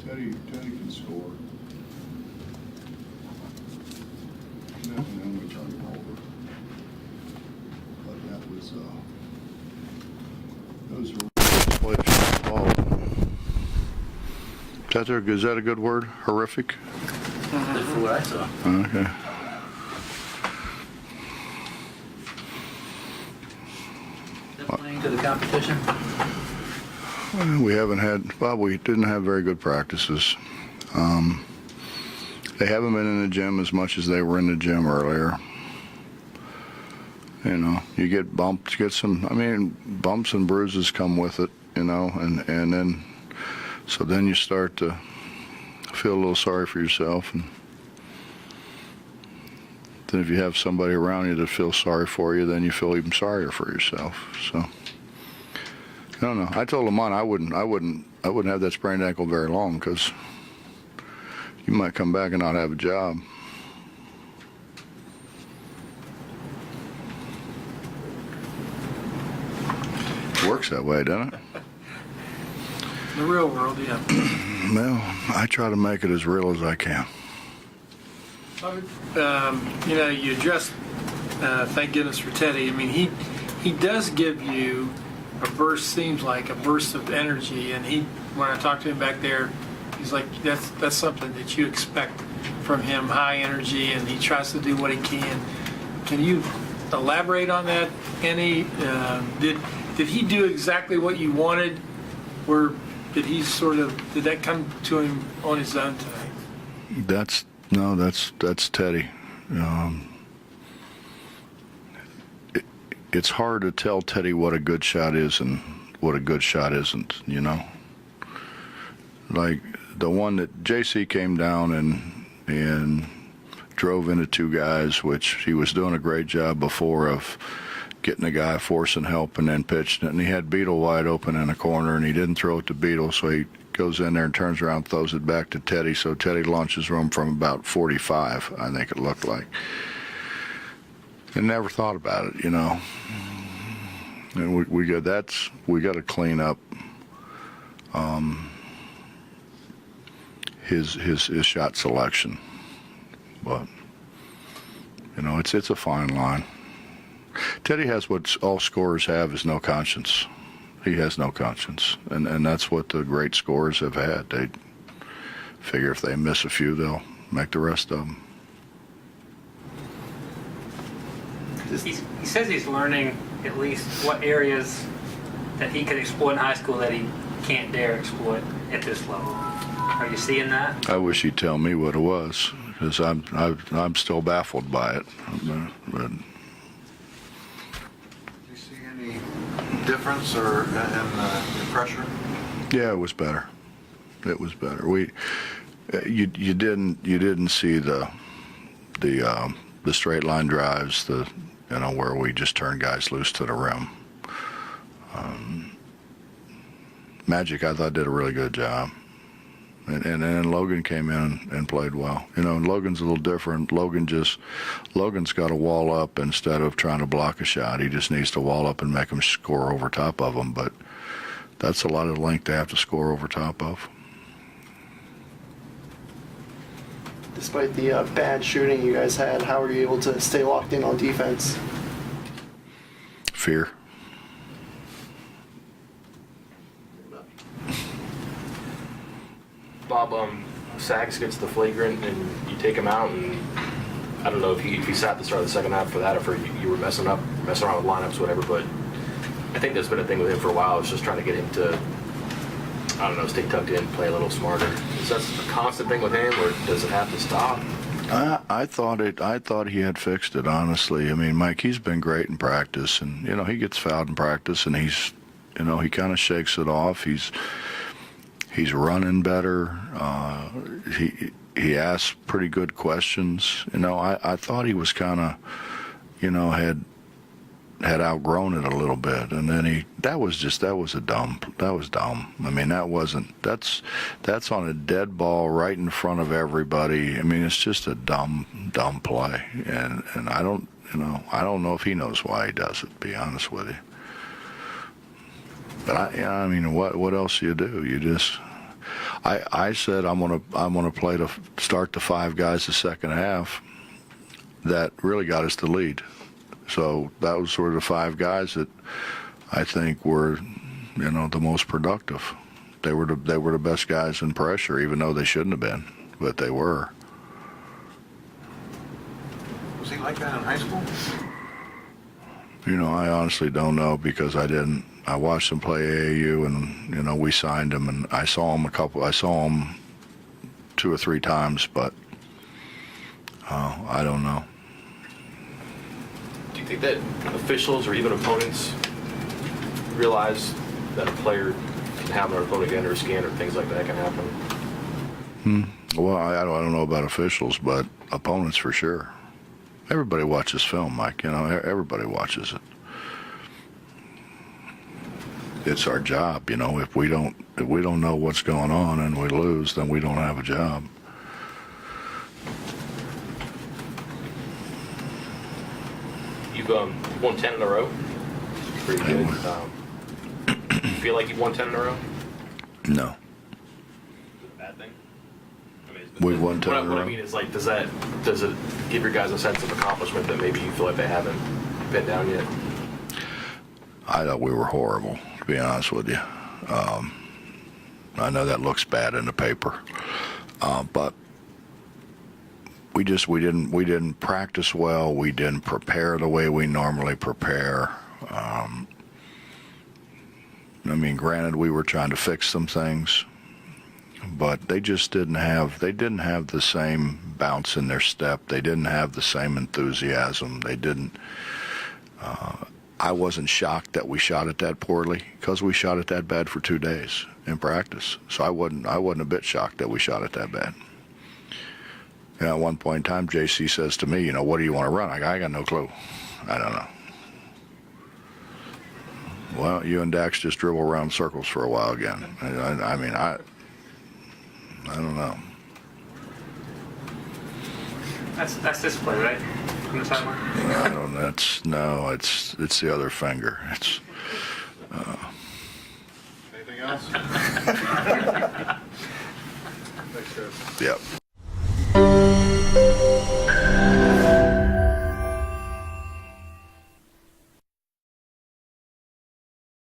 Teddy can score. And then we turned him over. But that was those were is that a good word? Horrific? That's what I saw. Okay. Is that playing to the competition? Well, we didn't have very good practices. They haven't been in the gym as much as they were in the gym earlier. You know, you get bumps, bumps and bruises come with it, you know, and then, so then you start to feel a little sorry for yourself. And then if you have somebody around you that feels sorry for you, then you feel even sorrier for yourself. So, I don't know. I told Lamont I wouldn't have that sprained ankle very long, because you might come back and not have a job. Works that way, doesn't it? The real world, yeah. Well, I try to make it as real as I can. You know, you addressed, thank goodness for Teddy. I mean, he does give you a burst, seems like a burst of energy. And when I talked to him back there, he's like, that's something that you expect from him, high energy, and he tries to do what he can. Can you elaborate on that any? Did he do exactly what you wanted, or did that come to him on his own tonight? That's Teddy. It's hard to tell Teddy what a good shot is and what a good shot isn't, you know. Like the one that JC came down and drove into two guys, which he was doing a great job before of getting a guy, forcing help, and then pitching it. And he had Beetle wide open in a corner, and he didn't throw it to Beetle, so he goes in there and turns around, throws it back to Teddy. So Teddy launches him from about 45, I think it looked like. And never thought about it, you know. And we got to clean up his shot selection. But you know, it's a fine line. Teddy has what all scorers have, is no conscience. He has no conscience, and that's what the great scorers have had. They figure if they miss a few, they'll make the rest of them. He says he's learning at least what areas that he could exploit in high school that he can't dare exploit at this level. Are you seeing that? I wish he'd tell me what it was, because I'm still baffled by it. But Any difference or in pressure? yeah, it was better. It was better. You didn't see the straight line drives, where we just turn guys loose to the rim. Magic, I thought, did a really good job. And then Logan came in and played well. You know, and Logan's a little different. Logan's got to wall up instead of trying to block a shot. He just needs to wall up and make him score over top of him. But that's a lot of length to have to score over top of. Despite the bad shooting you guys had, how were you able to stay locked in on defense? Fear. Bob, Sags gets the flagrant and you take him out, and I don't know if he sat the start of the second half for that, or if you were messing around with lineups, whatever, but I think that's been a thing with him for a while. It's just trying to get him to, I don't know, stay tucked in, play a little smarter. Is that a constant thing with him, or does it have to stop? I thought he had fixed it, honestly. I mean, Mike, he's been great in practice, and you know, he gets fouled in practice, and he kind of shakes it off. He's running better. He asks pretty good questions. You know, I thought he was kind of, had outgrown it a little bit, and then that was dumb. I mean, that's on a dead ball right in front of everybody. I mean, it's just a dumb play, and I don't know if he knows why he does it, to be honest with you. But I mean, what else do? You just, I said I'm gonna play to start the 5 guys the second half. That really got us the lead. So that was sort of the 5 guys that I think were, the most productive. They were the best guys in pressure, even though they shouldn't have been, but they were. Was he like that in high school? I honestly don't know because I watched him play AAU, and we signed him, and I saw him 2 or 3 times, but I don't know. Do you think that officials or even opponents realize that a player can have their opponent get under a scan or things like that can happen? Well, I don't know about officials, but opponents for sure. Everybody watches film, Mike. Everybody watches it. It's our job, If we don't know what's going on and we lose, then we don't have a job. You've won 10 in a row. Pretty good. You feel like you've won 10 in a row? No, Is it a bad thing? I mean, we've won 10 in a What I row. mean is, like, does it give your guys a sense of accomplishment that maybe you feel like they haven't been down yet? I thought we were horrible, to be honest with you. I know that looks bad in the paper, but we didn't practice well. We didn't prepare the way we normally prepare. Granted, we were trying to fix some things, but they just didn't have the same bounce in their step. They didn't have the same enthusiasm. They didn't. I wasn't shocked that we shot it that poorly because we shot it that bad for 2 days in practice. So I wasn't a bit shocked that we shot it that bad. At one point in time, JC says to me, what do you want to run? I got no clue. I don't know. Well, you and Dax just dribble around in circles for a while again. I don't know. That's this play, right? From the sideline? I don't know. It's the other finger. It's Anything else? Thanks, Chris. yep.